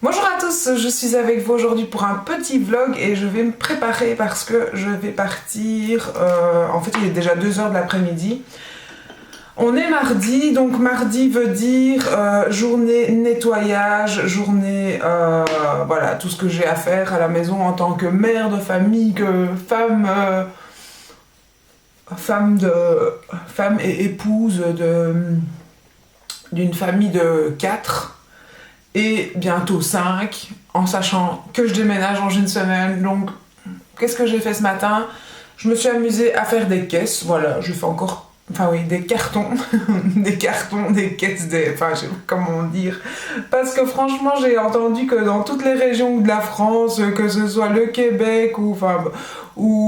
Bonjour à tous, je suis avec vous aujourd'hui pour un petit vlog et je vais me préparer parce que je vais partir, en fait il est déjà 2 h de l'après-midi. On est mardi, donc mardi veut dire journée nettoyage, journée, voilà, tout ce que j'ai à faire à la maison en tant que mère de famille, que femme et épouse d'une famille de 4. Et bientôt 5, en sachant que je déménage dans une semaine. Donc, qu'est-ce que j'ai fait ce matin? Je me suis amusée à faire des caisses. Voilà, je fais encore, enfin oui, des cartons, des caisses, enfin, je sais pas comment dire. Parce que franchement, j'ai entendu que dans toutes les régions de la France, que ce soit le Québec ou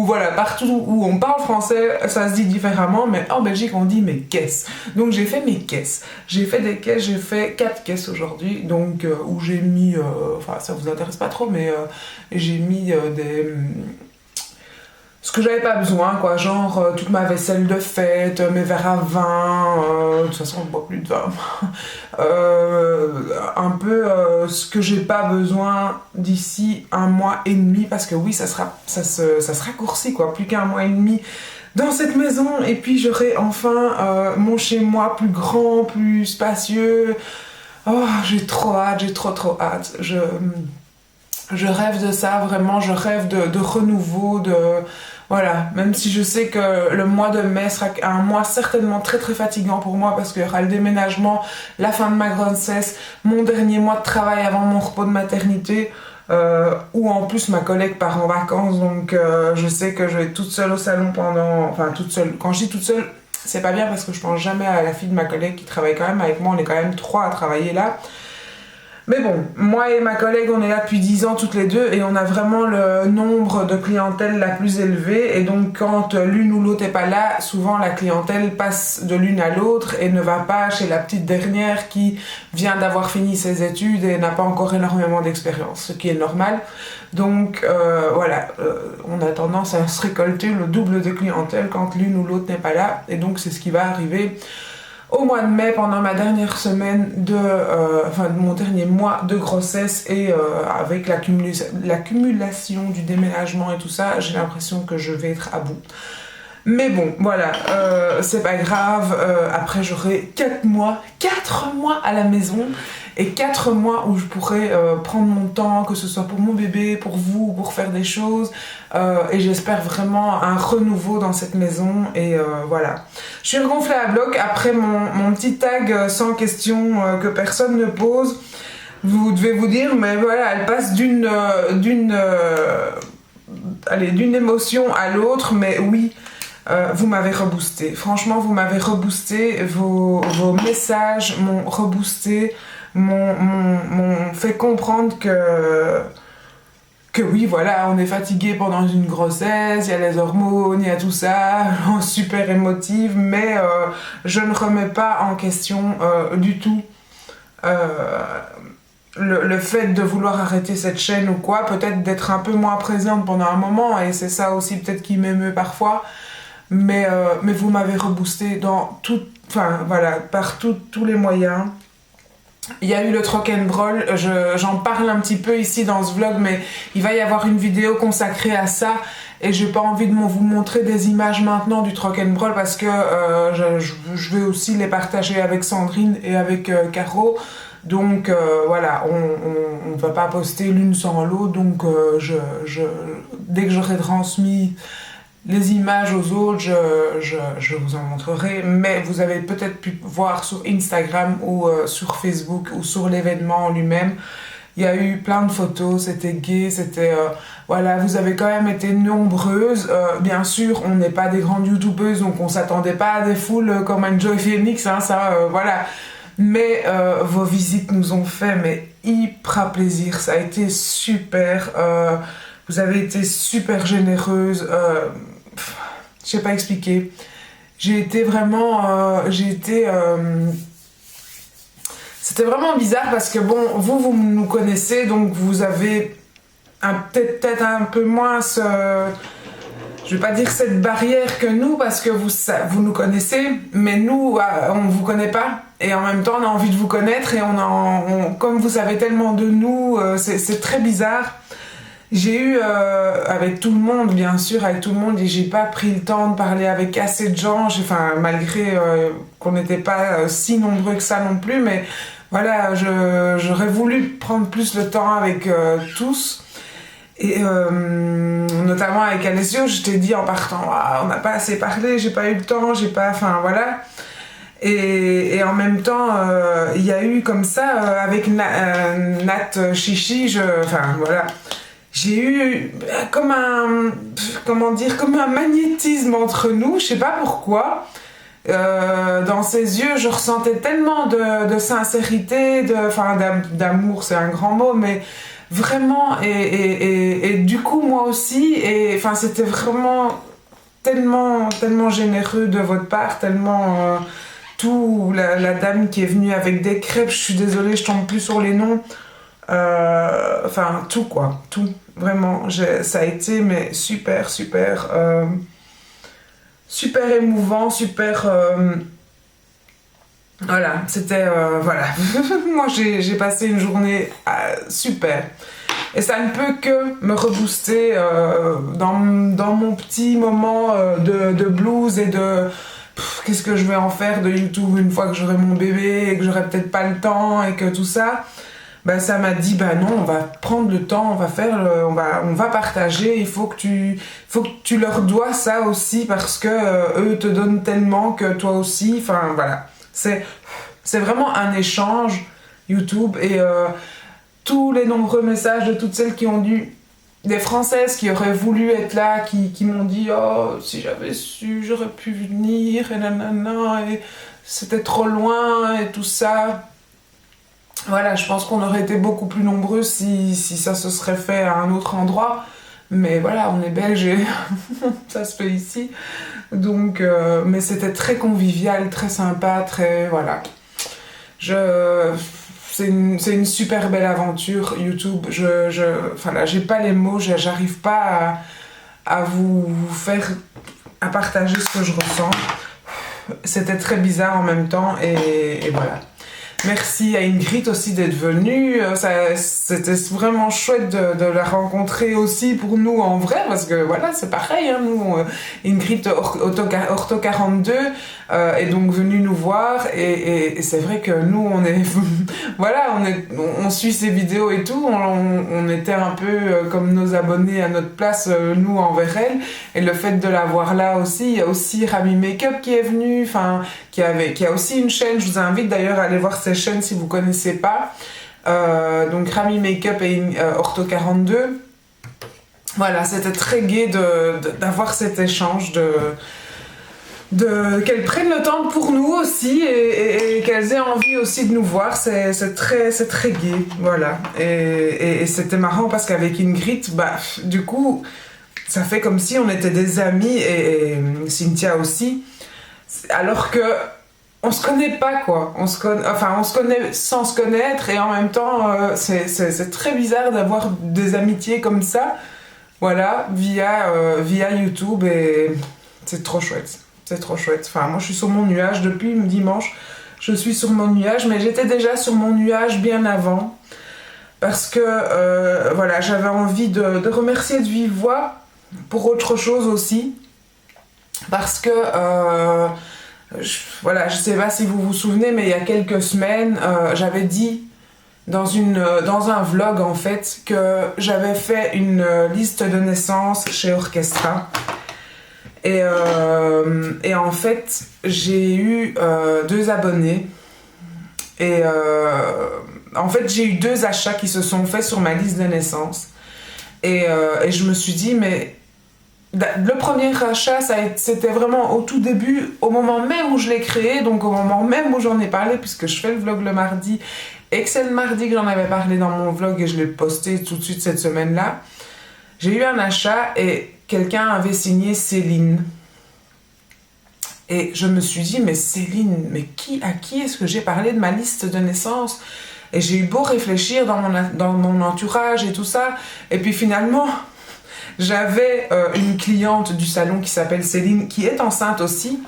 voilà, partout où on parle français, ça se dit différemment, mais en Belgique, on dit mes caisses. Donc j'ai fait mes caisses. J'ai fait des caisses, j'ai fait 4 caisses aujourd'hui, donc où j'ai mis, enfin ça vous intéresse pas trop, mais j'ai mis ce que j'avais pas besoin, quoi, genre toute ma vaisselle de fête, mes verres à vin, de toute façon on ne boit plus de vin, un peu ce que j'ai pas besoin d'ici 1 mois et demi, parce que oui, ça se raccourcit, quoi, plus qu'un mois et demi dans cette maison, et puis j'aurai enfin mon chez-moi plus grand, plus spacieux. Oh, j'ai trop hâte, j'ai trop hâte. Je rêve de ça, vraiment, je rêve de renouveau, voilà, même si je sais que le mois de mai sera un mois certainement très fatigant pour moi parce qu'il y aura le déménagement, la fin de ma grossesse, mon dernier mois de travail avant mon repos de maternité, où en plus ma collègue part en vacances, donc je sais que je vais être toute seule au salon enfin toute seule, quand je dis toute seule, c'est pas bien parce que je pense jamais à la fille de ma collègue qui travaille quand même avec moi, on est quand même 3 à travailler là. Mais bon, moi et ma collègue, on est là depuis 10 ans toutes les deux et on a vraiment le nombre de clientèle la plus élevée. Et donc quand l'une ou l'autre n'est pas là, souvent la clientèle passe de l'une à l'autre et ne va pas chez la petite dernière qui vient d'avoir fini ses études et n'a pas encore énormément d'expérience, ce qui est normal. Donc voilà, on a tendance à se récolter le double de clientèle quand l'une ou l'autre n'est pas là. Et donc c'est ce qui va arriver au mois de mai, pendant ma dernière semaine de mon dernier mois de grossesse et avec l'accumulation du déménagement et tout ça, j'ai l'impression que je vais être à bout. Mais bon, voilà, c'est pas grave, après j'aurai 4 mois à la maison et 4 mois où je pourrai prendre mon temps, que ce soit pour mon bébé, pour vous, pour faire des choses, et j'espère vraiment un renouveau dans cette maison, et voilà. Je suis regonflée à bloc après mon petit tag sans question que personne ne pose. Vous devez vous dire, mais voilà, elle passe d'une émotion à l'autre, mais oui. Vous m'avez reboosté, franchement vous m'avez reboosté, vos messages m'ont reboosté, m'ont fait comprendre que oui, voilà, on est fatigué pendant une grossesse, il y a les hormones, il y a tout ça, super émotive, mais je ne remets pas en question du tout le fait de vouloir arrêter cette chaîne ou quoi, peut-être d'être un peu moins présente pendant un moment, et c'est ça aussi peut-être qui m'émeut parfois. Mais vous m'avez reboosté dans tout, enfin voilà, par tous les moyens. Il y a eu le Trock and Roll, j'en parle un petit peu ici dans ce vlog, mais il va y avoir une vidéo consacrée à ça et j'ai pas envie de vous montrer des images maintenant du Trock and Roll parce que je vais aussi les partager avec Sandrine et avec Caro. Donc voilà, on va pas poster l'une sans l'autre, donc dès que j'aurai transmis les images aux autres, je vous en montrerai, mais vous avez peut-être pu voir sur Instagram ou sur Facebook ou sur l'événement en lui-même. Il y a eu plein de photos, c'était gai, c'était... voilà, vous avez quand même été nombreuses. Bien sûr, on n'est pas des grandes youtubeuses, donc on s'attendait pas à des foules comme Enjoy Phoenix, hein, ça, voilà. Mais vos visites nous ont fait hyper plaisir, ça a été super... vous avez été super généreuse, je sais pas expliquer. J'ai été vraiment, c'était vraiment bizarre parce que bon, vous nous connaissez, donc vous avez peut-être un peu moins je vais pas dire cette barrière que nous, parce que vous nous connaissez, mais nous, on vous connaît pas. Et en même temps, on a envie de vous connaître, et comme vous savez tellement de nous, c'est très bizarre. J'ai eu, avec tout le monde, bien sûr, avec tout le monde, et j'ai pas pris le temps de parler avec assez de gens, malgré qu'on n'était pas si nombreux que ça non plus, mais voilà, j'aurais voulu prendre plus le temps avec tous. Et notamment avec Alessio, je t'ai dit en partant, on n'a pas assez parlé, j'ai pas eu le temps, voilà. Et en même temps, il y a eu comme ça, avec Nat Chichi, voilà. J'ai eu comme comme un magnétisme entre nous, je sais pas pourquoi. Dans ses yeux, je ressentais tellement de sincérité, d'amour, c'est un grand mot, mais vraiment, et du coup moi aussi, et c'était vraiment tellement généreux de votre part, tellement tout, la dame qui est venue avec des crêpes, je suis désolée, je tombe plus sur les noms, tout quoi, tout, vraiment, ça a été mais super émouvant, voilà, c'était, voilà, moi j'ai passé une journée super. Et ça ne peut que me rebooster dans mon petit moment de blues et de qu'est-ce que je vais en faire de YouTube une fois que j'aurai mon bébé et que j'aurai peut-être pas le temps et que tout ça. Ça m'a dit non, on va prendre le temps, on va partager, il faut que tu leur dois ça aussi parce que eux te donnent tellement que toi aussi, voilà. C'est vraiment un échange YouTube et tous les nombreux messages de toutes celles qui ont dû, des Françaises qui auraient voulu être là, qui m'ont dit oh si j'avais su j'aurais pu venir et nanana et c'était trop loin et tout ça. Voilà, je pense qu'on aurait été beaucoup plus nombreux si ça se serait fait à un autre endroit. Mais voilà, on est belges et ça se fait ici. Donc, mais c'était très convivial, très sympa, voilà. C'est une super belle aventure, YouTube. Là, j'ai pas les mots, j'arrive pas à vous faire, à partager ce que je ressens. C'était très bizarre en même temps et voilà. Merci à Ingrid aussi d'être venue, c'était vraiment chouette de la rencontrer aussi pour nous en vrai, parce que voilà, c'est pareil, hein, nous, Ingrid Ortho 42 est donc venue nous voir, et c'est vrai que nous, on est, voilà, on suit ses vidéos et tout, on était un peu comme nos abonnés à notre place, nous envers elle, et le fait de la voir là aussi, il y a aussi Rami Makeup qui est venu, qui a aussi une chaîne, je vous invite d'ailleurs à aller voir cette chaîne si vous connaissez pas, donc Rami Makeup et Ortho 42. Voilà, c'était très gai d'avoir cet échange, qu'elles prennent le temps pour nous aussi et qu'elles aient envie aussi de nous voir, c'est très gai, voilà. Et c'était marrant parce qu'avec Ingrid, du coup, ça fait comme si on était des amis et Cynthia aussi, alors que on se connaît pas quoi, on se connaît sans se connaître et en même temps c'est très bizarre d'avoir des amitiés comme ça, voilà, via YouTube et c'est trop chouette, moi je suis sur mon nuage depuis dimanche, je suis sur mon nuage, mais j'étais déjà sur mon nuage bien avant parce que voilà, j'avais envie de remercier de vive voix pour autre chose aussi, parce que voilà, je sais pas si vous vous souvenez, mais il y a quelques semaines, j'avais dit dans un vlog en fait que j'avais fait une liste de naissance chez Orchestra. Et en fait, j'ai eu 2 abonnés. Et en fait, j'ai eu 2 achats qui se sont faits sur ma liste de naissance. Et je me suis dit, mais le premier achat, c'était vraiment au tout début, au moment même où je l'ai créé, donc au moment même où j'en ai parlé, puisque je fais le vlog le mardi, et que c'est le mardi que j'en avais parlé dans mon vlog et je l'ai posté tout de suite cette semaine-là. J'ai eu un achat et quelqu'un avait signé Céline. Et je me suis dit, mais Céline, mais à qui est-ce que j'ai parlé de ma liste de naissance? Et j'ai eu beau réfléchir dans mon entourage et tout ça, et puis finalement, j'avais une cliente du salon qui s'appelle Céline, qui est enceinte aussi.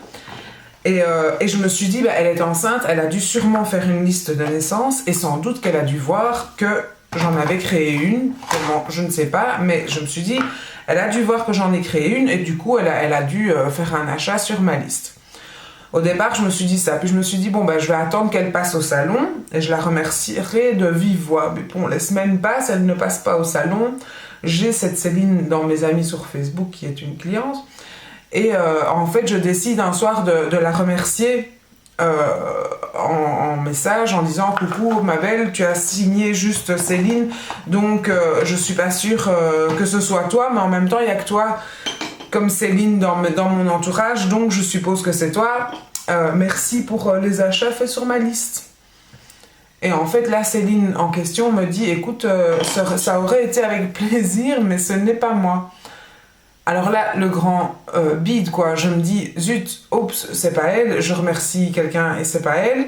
Et je me suis dit, bah, elle est enceinte, elle a dû sûrement faire une liste de naissance et sans doute qu'elle a dû voir que j'en avais créé une. Comment, je ne sais pas, mais je me suis dit, elle a dû voir que j'en ai créé une et du coup, elle a dû faire un achat sur ma liste. Au départ, je me suis dit ça. Puis je me suis dit, bon, bah, je vais attendre qu'elle passe au salon et je la remercierai de vive voix. Mais bon, les semaines passent, elle ne passe pas au salon. J'ai cette Céline dans mes amis sur Facebook qui est une cliente. Et en fait, je décide un soir de la remercier en message en disant coucou ma belle, tu as signé juste Céline, donc je suis pas sûre que ce soit toi, mais en même temps il y a que toi comme Céline dans mon entourage, donc je suppose que c'est toi. Merci pour les achats faits sur ma liste. Et en fait là Céline en question me dit écoute ça aurait été avec plaisir mais ce n'est pas moi. Alors là, le grand bide, quoi. Je me dis, zut, oups, c'est pas elle. Je remercie quelqu'un et c'est pas elle.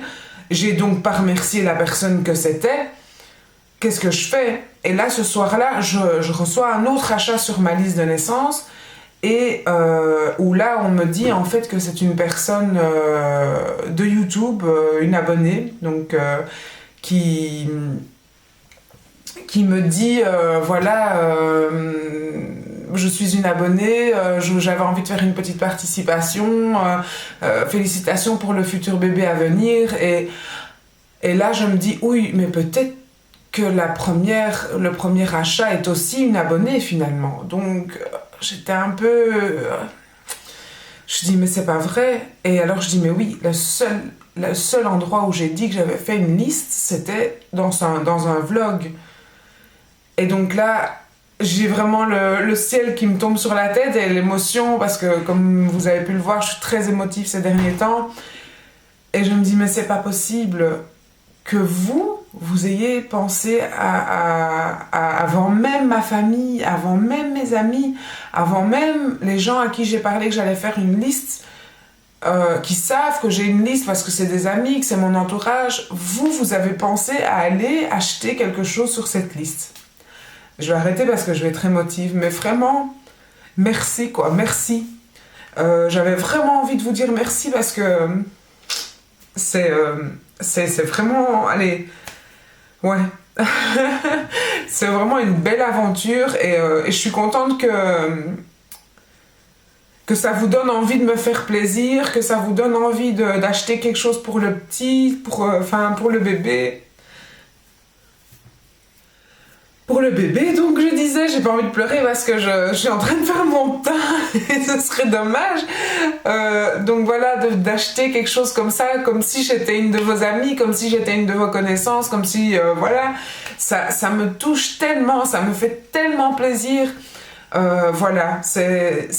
J'ai donc pas remercié la personne que c'était. Qu'est-ce que je fais? Et là, ce soir-là, je reçois un autre achat sur ma liste de naissance. Et où là, on me dit en fait que c'est une personne de YouTube, une abonnée, donc qui me dit, voilà... je suis une abonnée, j'avais envie de faire une petite participation, félicitations pour le futur bébé à venir. Et là, je me dis, oui, mais peut-être que le premier achat est aussi une abonnée finalement. Donc, j'étais un peu... je dis, mais c'est pas vrai. Et alors, je dis, mais oui, le seul endroit où j'ai dit que j'avais fait une liste, c'était dans un vlog. Et donc là... j'ai vraiment le ciel qui me tombe sur la tête et l'émotion, parce que comme vous avez pu le voir, je suis très émotive ces derniers temps. Et je me dis, mais c'est pas possible que vous ayez pensé avant même ma famille, avant même mes amis, avant même les gens à qui j'ai parlé que j'allais faire une liste, qui savent que j'ai une liste parce que c'est des amis, que c'est mon entourage. Vous avez pensé à aller acheter quelque chose sur cette liste. Je vais arrêter parce que je vais être émotive, mais vraiment, merci quoi, merci. J'avais vraiment envie de vous dire merci parce que c'est vraiment, allez, ouais, c'est vraiment une belle aventure et je suis contente que ça vous donne envie de me faire plaisir, que ça vous donne envie d'acheter quelque chose pour le petit, pour le bébé. Pour le bébé, donc je disais, j'ai pas envie de pleurer parce que je suis en train de faire mon teint et ce serait dommage. Donc voilà, d'acheter quelque chose comme ça, comme si j'étais une de vos amies, comme si j'étais une de vos connaissances, comme si, voilà, ça me touche tellement, ça me fait tellement plaisir. Voilà, c'est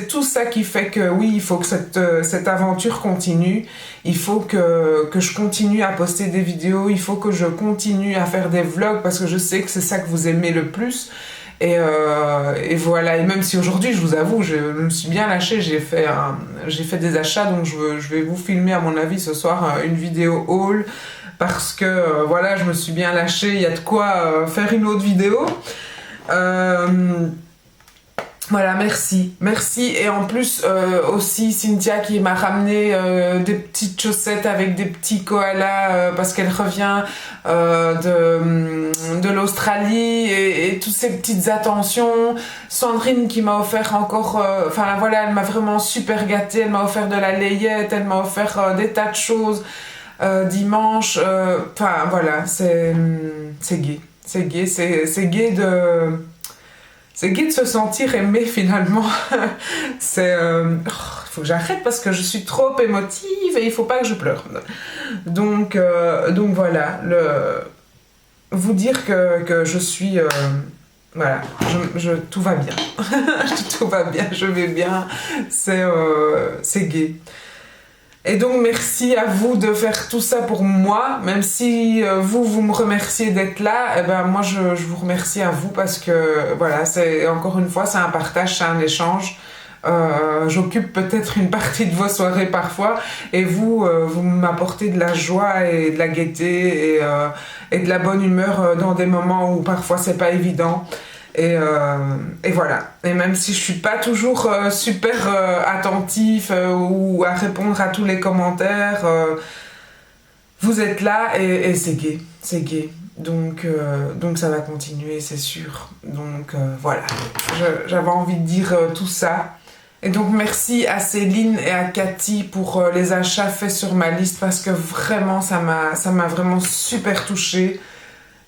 tout ça qui fait que oui, il faut que cette aventure continue. Il faut que je continue à poster des vidéos, il faut que je continue à faire des vlogs parce que je sais que c'est ça que vous aimez le plus. Et voilà, et même si aujourd'hui, je vous avoue, je me suis bien lâchée, j'ai fait des achats, donc je vais vous filmer à mon avis ce soir une vidéo haul parce que voilà, je me suis bien lâchée, il y a de quoi faire une autre vidéo. Voilà, merci. Et en plus, aussi Cynthia qui m'a ramené des petites chaussettes avec des petits koalas parce qu'elle revient de l'Australie et toutes ces petites attentions. Sandrine qui m'a offert encore... voilà, elle m'a vraiment super gâtée. Elle m'a offert de la layette, elle m'a offert des tas de choses dimanche. Voilà, c'est gai. C'est gai, c'est gai de... C'est gai de se sentir aimé finalement. Il faut que j'arrête parce que je suis trop émotive et il faut pas que je pleure. Donc voilà, vous dire que je suis... voilà, tout va bien. Tout va bien, je vais bien. C'est gai. Et donc merci à vous de faire tout ça pour moi, même si vous me remerciez d'être là, et ben moi je vous remercie à vous parce que voilà, c'est encore une fois c'est un partage, c'est un échange. J'occupe peut-être une partie de vos soirées parfois et vous m'apportez de la joie et de la gaieté et de la bonne humeur dans des moments où parfois c'est pas évident. Et voilà. Et même si je suis pas toujours super attentif ou à répondre à tous les commentaires, vous êtes là et c'est gai. C'est gai. Donc ça va continuer, c'est sûr. Donc voilà. J'avais envie de dire tout ça. Et donc merci à Céline et à Cathy pour les achats faits sur ma liste parce que vraiment ça m'a vraiment super touchée.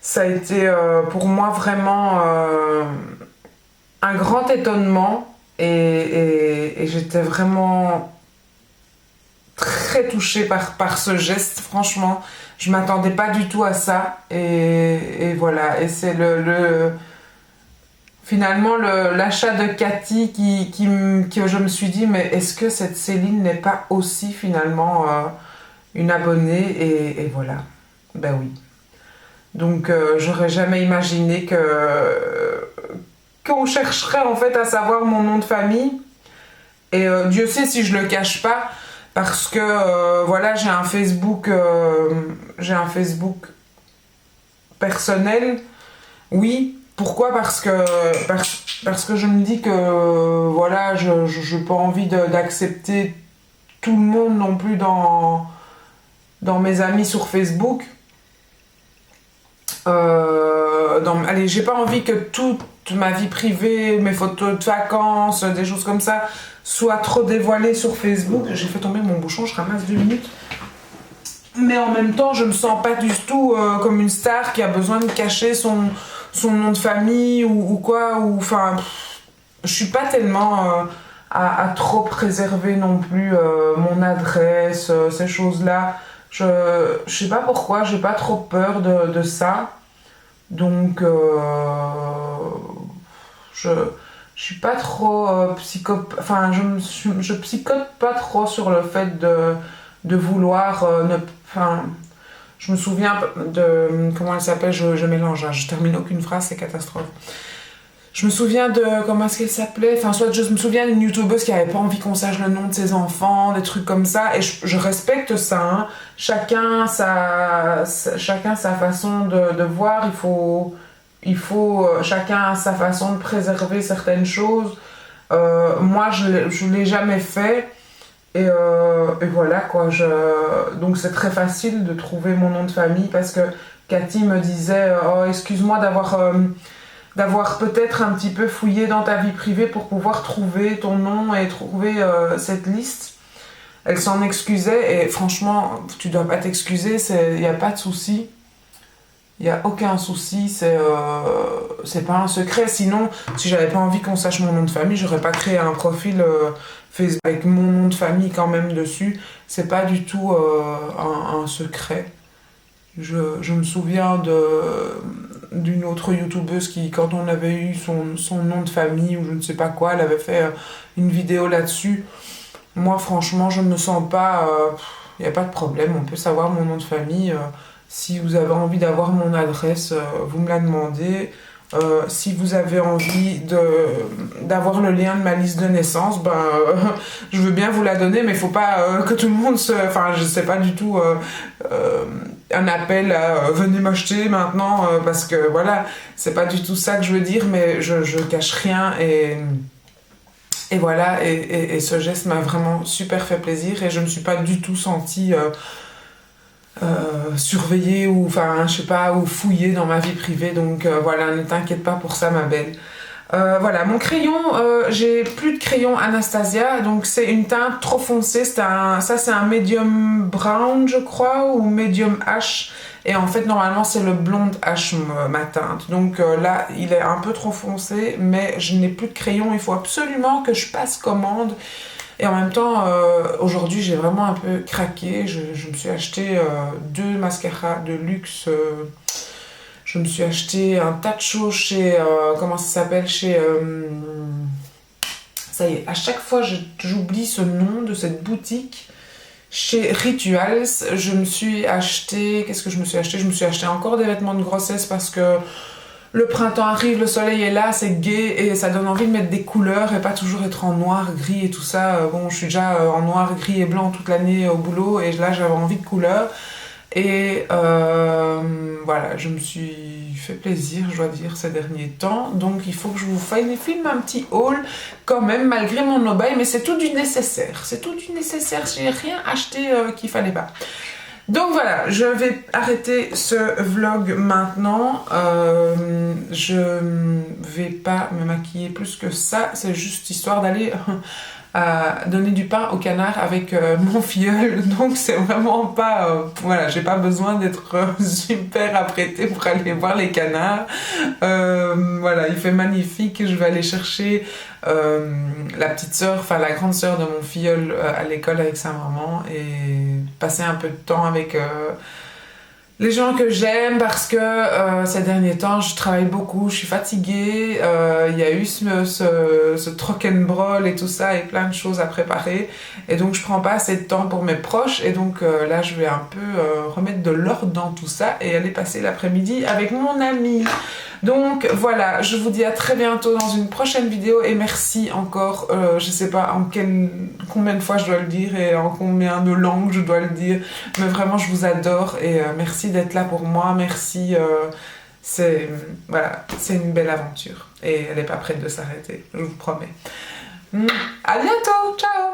Ça a été pour moi vraiment un grand étonnement et j'étais vraiment très touchée par ce geste, franchement. Je m'attendais pas du tout à ça et voilà. Et c'est finalement l'achat de Cathy que je me suis dit, mais est-ce que cette Céline n'est pas aussi finalement une abonnée et voilà. Ben oui. Donc j'aurais jamais imaginé qu'on chercherait en fait à savoir mon nom de famille. Et Dieu sait si je le cache pas, parce que voilà, j'ai un Facebook personnel. Oui. Pourquoi? Parce que je me dis que voilà, je n'ai pas envie d'accepter tout le monde non plus dans mes amis sur Facebook. Allez, j'ai pas envie que toute ma vie privée, mes photos de vacances, des choses comme ça, soient trop dévoilées sur Facebook. J'ai fait tomber mon bouchon, je ramasse 2 minutes. Mais en même temps, je me sens pas du tout comme une star qui a besoin de cacher son nom de famille ou quoi. Enfin, je suis pas tellement à trop préserver non plus mon adresse, ces choses-là. Je sais pas pourquoi, j'ai pas trop peur de ça. Donc, je suis pas trop enfin, je psychote pas trop sur le fait de vouloir enfin, je me souviens de comment elle s'appelle, je mélange, hein, je termine aucune phrase, c'est catastrophe. Je me souviens de comment est-ce qu'elle s'appelait, enfin soit je me souviens d'une youtubeuse qui avait pas envie qu'on sache le nom de ses enfants, des trucs comme ça, et je respecte ça, hein. Chacun sa façon de voir, il faut chacun a sa façon de préserver certaines choses. Moi je l'ai jamais fait. Et voilà quoi, donc c'est très facile de trouver mon nom de famille parce que Cathy me disait oh, excuse-moi d'avoir peut-être un petit peu fouillé dans ta vie privée pour pouvoir trouver ton nom et trouver cette liste. Elle s'en excusait et franchement, tu dois pas t'excuser, il n'y a pas de souci. Il n'y a aucun souci, c'est pas un secret. Sinon, si j'avais pas envie qu'on sache mon nom de famille, j'aurais pas créé un profil Facebook avec mon nom de famille quand même dessus. C'est pas du tout un secret. Je me souviens d'une autre youtubeuse qui, quand on avait eu son nom de famille ou je ne sais pas quoi, elle avait fait une vidéo là-dessus. Moi, franchement, je ne me sens pas... Il n'y a pas de problème, on peut savoir mon nom de famille. Si vous avez envie d'avoir mon adresse, vous me la demandez. Si vous avez envie d'avoir le lien de ma liste de naissance, je veux bien vous la donner, mais il ne faut pas que tout le monde se... Enfin, je ne sais pas du tout un appel à venez m'acheter maintenant, parce que voilà, c'est pas du tout ça que je veux dire, mais je cache rien et voilà, et ce geste m'a vraiment super fait plaisir et je ne me suis pas du tout sentie... surveiller ou enfin je sais pas ou fouiller dans ma vie privée, donc voilà, ne t'inquiète pas pour ça ma belle. Voilà, mon crayon, j'ai plus de crayon Anastasia, donc c'est une teinte trop foncée, c'est un medium brown je crois ou medium H, et en fait normalement c'est le blonde H ma teinte, donc là il est un peu trop foncé, mais je n'ai plus de crayon, il faut absolument que je passe commande. Et en même temps, aujourd'hui, j'ai vraiment un peu craqué. Je me suis acheté 2 mascaras de luxe. Je me suis acheté un tas de choses chez... comment ça s'appelle? Chez... ça y est, à chaque fois, j'oublie ce nom de cette boutique. Chez Rituals, je me suis acheté... Qu'est-ce que je me suis acheté? Je me suis acheté encore des vêtements de grossesse parce que... Le printemps arrive, le soleil est là, c'est gai et ça donne envie de mettre des couleurs et pas toujours être en noir, gris et tout ça. Bon, je suis déjà en noir, gris et blanc toute l'année au boulot et là j'avais envie de couleurs. Et voilà, je me suis fait plaisir, je dois dire, ces derniers temps. Donc il faut que je vous filme un petit haul quand même, malgré mon no-buy, mais c'est tout du nécessaire. C'est tout du nécessaire, j'ai rien acheté qu'il fallait pas. Donc voilà, je vais arrêter ce vlog maintenant. Je vais pas me maquiller plus que ça, c'est juste histoire d'aller donner du pain au canard avec mon filleul. Donc c'est vraiment pas... voilà, j'ai pas besoin d'être super apprêtée pour aller voir les canards. Voilà, il fait magnifique. Je vais aller chercher la petite sœur, enfin la grande sœur de mon filleul à l'école avec sa maman et passer un peu de temps avec les gens que j'aime parce que ces derniers temps je travaille beaucoup, je suis fatiguée, il y a eu ce rock'n'roll et tout ça et plein de choses à préparer et donc je prends pas assez de temps pour mes proches et donc là je vais un peu remettre de l'ordre dans tout ça et aller passer l'après-midi avec mon ami. Donc voilà, je vous dis à très bientôt dans une prochaine vidéo et merci encore, je sais pas combien de fois je dois le dire et en combien de langues je dois le dire, mais vraiment je vous adore et merci d'être là pour moi, merci, voilà, c'est une belle aventure et elle est pas prête de s'arrêter, je vous promets. À bientôt, ciao!